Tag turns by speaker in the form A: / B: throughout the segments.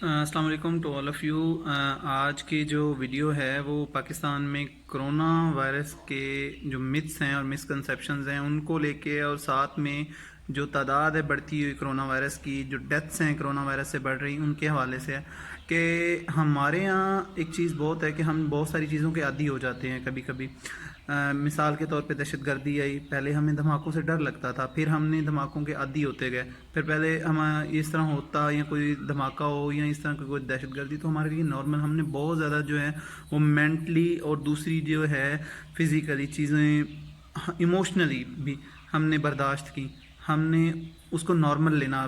A: السلام علیکم to all of you. آج کی جو ویڈیو ہے وہ پاکستان میں کرونا وائرس کے جو متس ہیں اور مسکنسیپشنز ہیں ان کو لے کے، اور ساتھ میں جو تعداد ہے بڑھتی ہوئی کرونا وائرس کی، جو ڈیتھس ہیں کرونا وائرس سے بڑھ رہی، ان کے حوالے سے ہے کہ ہمارے ہاں ایک چیز بہت ہے کہ ہم بہت ساری چیزوں کے عادی ہو جاتے ہیں کبھی کبھی. مثال کے طور پہ دہشت گردی آئی، پہلے ہمیں دھماکوں سے ڈر لگتا تھا، پھر ہم نے دھماکوں کے عادی ہوتے گئے. پھر پہلے ہم اس طرح ہوتا یا کوئی دھماکہ ہو یا اس طرح کی کوئی دہشت گردی تو ہمارے لیے نارمل، ہم نے بہت زیادہ جو ہے وہ مینٹلی اور دوسری جو ہے فزیکلی چیزیں، ایموشنلی بھی ہم نے برداشت کی. ہم نے اس کو نارمل لینا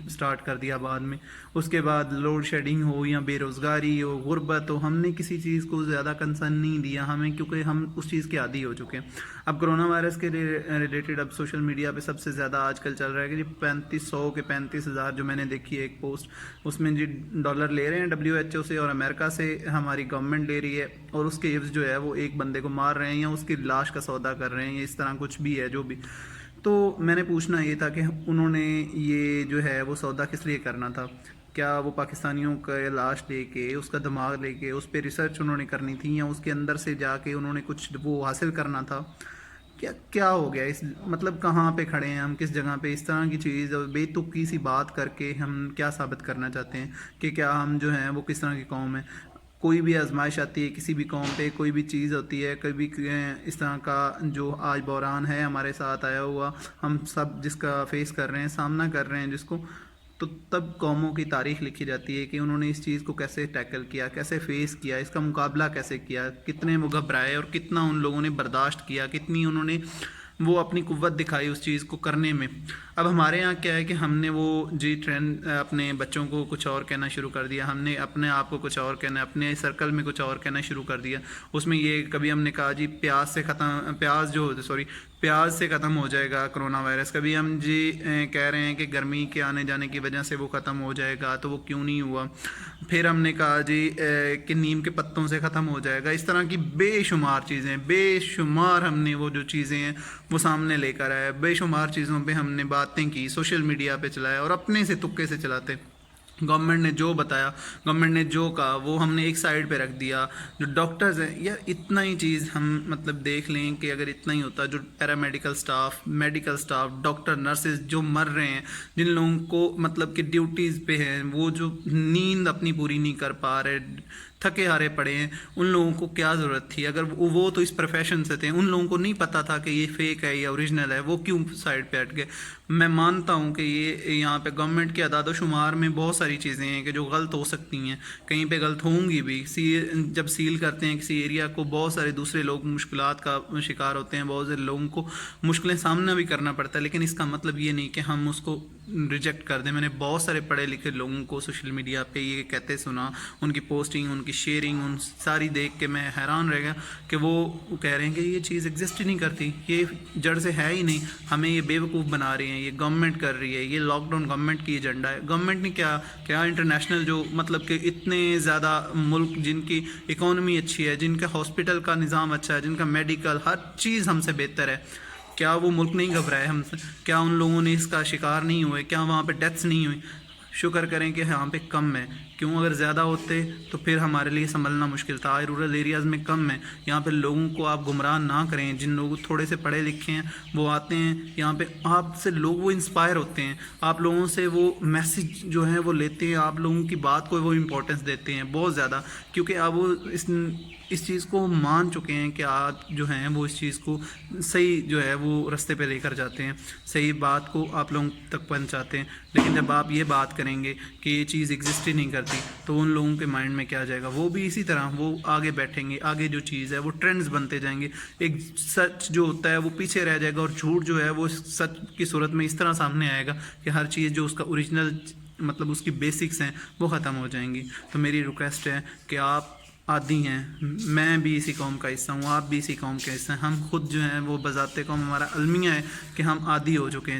A: سٹارٹ کر دیا بعد میں. اس کے بعد لوڈ شیڈنگ ہو یا بے روزگاری ہو، غربت ہو، ہم نے کسی چیز کو زیادہ کنسرن نہیں دیا ہمیں، کیونکہ ہم اس چیز کے عادی ہو چکے ہیں. اب کرونا وائرس کے ریلیٹڈ اب سوشل میڈیا پہ سب سے زیادہ آج کل چل رہا ہے کہ جی 3500 کے 35,000 جو میں نے دیکھی ہے ایک پوسٹ، اس میں جی ڈالر لے رہے ہیں WHO سے اور امریکہ سے ہماری گورنمنٹ لے رہی ہے، اور اس کے عوض جو ہے وہ ایک بندے کو مار رہے ہیں یا اس کی لاش کا سودا کر رہے ہیں یا اس طرح کچھ بھی ہے جو بھی. تو میں نے پوچھنا یہ تھا کہ انہوں نے یہ جو ہے وہ سودا کس لیے کرنا تھا؟ کیا وہ پاکستانیوں کا لاش لے کے، اس کا دماغ لے کے اس پہ ریسرچ انہوں نے کرنی تھی، یا اس کے اندر سے جا کے انہوں نے کچھ وہ حاصل کرنا تھا؟ کیا ہو گیا اس مطلب کہاں پہ کھڑے ہیں ہم، کس جگہ پہ اس طرح کی چیز اور بے تکی سی بات کر کے ہم کیا ثابت کرنا چاہتے ہیں کہ کیا ہم جو ہیں وہ کس طرح کی قوم ہے؟ کوئی بھی آزمائش آتی ہے کسی بھی قوم پہ، کوئی بھی چیز ہوتی ہے، کبھی اس طرح کا جو آج بحران ہے ہمارے ساتھ آیا ہوا، ہم سب جس کا فیس کر رہے ہیں، سامنا کر رہے ہیں جس کو، تو تب قوموں کی تاریخ لکھی جاتی ہے کہ انہوں نے اس چیز کو کیسے ٹیکل کیا، کیسے فیس کیا، اس کا مقابلہ کیسے کیا، کتنے وہ گھبرائے اور کتنا ان لوگوں نے برداشت کیا، کتنی انہوں نے وہ اپنی قوت دکھائی اس چیز کو کرنے میں. اب ہمارے ہاں کیا ہے کہ ہم نے وہ ٹرینڈ اپنے بچوں کو کچھ اور کہنا شروع کر دیا، ہم نے اپنے آپ کو کچھ اور کہنا، اپنے سرکل میں کچھ اور کہنا شروع کر دیا. اس میں یہ کبھی ہم نے کہا جی پیاز سے ختم ہو جائے گا کرونا وائرس، کبھی ہم کہہ رہے ہیں کہ گرمی کے آنے جانے کی وجہ سے وہ ختم ہو جائے گا، تو وہ کیوں نہیں ہوا. پھر ہم نے کہا کہ نیم کے پتوں سے ختم ہو جائے گا. اس طرح کی بے شمار چیزیں، بے شمار ہم نے وہ جو چیزیں ہیں وہ سامنے لے کر آئے، بے شمار چیزوں پہ ہم نے باتیں کی، سوشل میڈیا پہ چلایا، اور اپنے سے تکے سے چلاتے. گورنمنٹ نے جو بتایا، گورنمنٹ نے جو کہا وہ ہم نے ایک سائڈ پہ رکھ دیا. جو ڈاکٹرز ہیں، یا اتنا ہی چیز ہم مطلب دیکھ لیں کہ اگر اتنا ہی ہوتا، جو paramedical staff, medical staff, doctor, nurses جو مر رہے ہیں، جن لوگوں کو مطلب کہ ڈیوٹیز پہ ہیں، وہ جو نیند اپنی پوری نہیں کر پا رہے، تھکے ہارے پڑے ہیں، ان لوگوں کو کیا ضرورت تھی؟ اگر وہ تو اس پروفیشن سے تھے، ان لوگوں کو نہیں پتہ تھا کہ یہ فیک ہے یا اوریجنل ہے، وہ کیوں سائڈ پہ ہٹ گئے؟ میں مانتا ہوں کہ یہ یہاں پہ گورنمنٹ کے اعداد و شمار میں بہت ساری چیزیں ہیں کہ جو غلط ہو سکتی ہیں، کہیں پہ غلط ہوں گی بھی. جب سیل کرتے ہیں کسی ایریا کو، بہت سارے دوسرے لوگ مشکلات کا شکار ہوتے ہیں، بہت سے لوگوں کو مشکلیں سامنا بھی کرنا پڑتا ہے، لیکن اس کا مطلب یہ نہیں کہ ہم اس کو ریجیکٹ کر دیں. میں نے بہت سارے پڑھے لکھے لوگوں کو سوشل میڈیا پہ یہ کہتے سنا، ان کی پوسٹنگ، ان کی شیئرنگ، ان ساری دیکھ کے میں حیران رہ گیا کہ وہ کہہ رہے ہیں کہ یہ چیز ایگزسٹ ہی نہیں کرتی، یہ جڑ سے ہے ہی نہیں، ہمیں یہ بیوقوف بنا رہی ہیں، یہ گورنمنٹ کر رہی ہے، یہ لاک ڈاؤن گورنمنٹ کی ایجنڈا ہے. گورنمنٹ نے کیا انٹرنیشنل جو مطلب کہ اتنے زیادہ ملک جن کی اکانومی اچھی ہے، جن کا ہاسپٹل کا نظام اچھا ہے، جن کا میڈیکل ہر چیز ہم سے بہتر ہے، کیا وہ ملک نہیں گھبرائے ہم سے؟ کیا ان لوگوں نے اس کا شکار نہیں ہوئے؟ کیا وہاں پہ ڈیتھس نہیں ہوئی؟ شکر کریں کہ یہاں پہ کم ہے. کیوں؟ اگر زیادہ ہوتے تو پھر ہمارے لیے سنبھلنا مشکل تھا. رورل ایریاز میں کم ہے. یہاں پہ لوگوں کو آپ گمراہ نہ کریں. جن لوگ تھوڑے سے پڑھے لکھے ہیں وہ آتے ہیں یہاں پہ، آپ سے لوگ وہ انسپائر ہوتے ہیں، آپ لوگوں سے وہ میسج جو ہیں وہ لیتے ہیں، آپ لوگوں کی بات کو وہ امپورٹنس دیتے ہیں بہت زیادہ، کیونکہ اب وہ اس چیز کو مان چکے ہیں کہ آپ جو ہیں وہ اس چیز کو صحیح جو ہے وہ رستے پہ لے کر جاتے ہیں، صحیح بات کو آپ لوگوں تک پہنچاتے ہیں. لیکن جب آپ یہ بات کریں گے کہ یہ چیز ایگزسٹ ہی نہیں کرتی، تو ان لوگوں کے مائنڈ میں کیا جائے گا؟ وہ بھی اسی طرح وہ آگے بیٹھیں گے، آگے جو چیز ہے وہ ٹرینڈز بنتے جائیں گے. ایک سچ جو ہوتا ہے وہ پیچھے رہ جائے گا، اور جھوٹ جو ہے وہ سچ کی صورت میں اس طرح سامنے آئے گا کہ ہر چیز جو اس کا اوریجنل مطلب اس کی بیسکس ہیں وہ ختم ہو جائیں گی. تو میری ریکویسٹ ہے کہ آپ عادی ہیں، میں بھی اسی قوم کا حصہ ہوں، آپ بھی اسی قوم کے حصہ ہیں. ہم خود جو ہیں وہ بذات قوم، ہمارا المیہ ہے کہ ہم عادی ہو چکے ہیں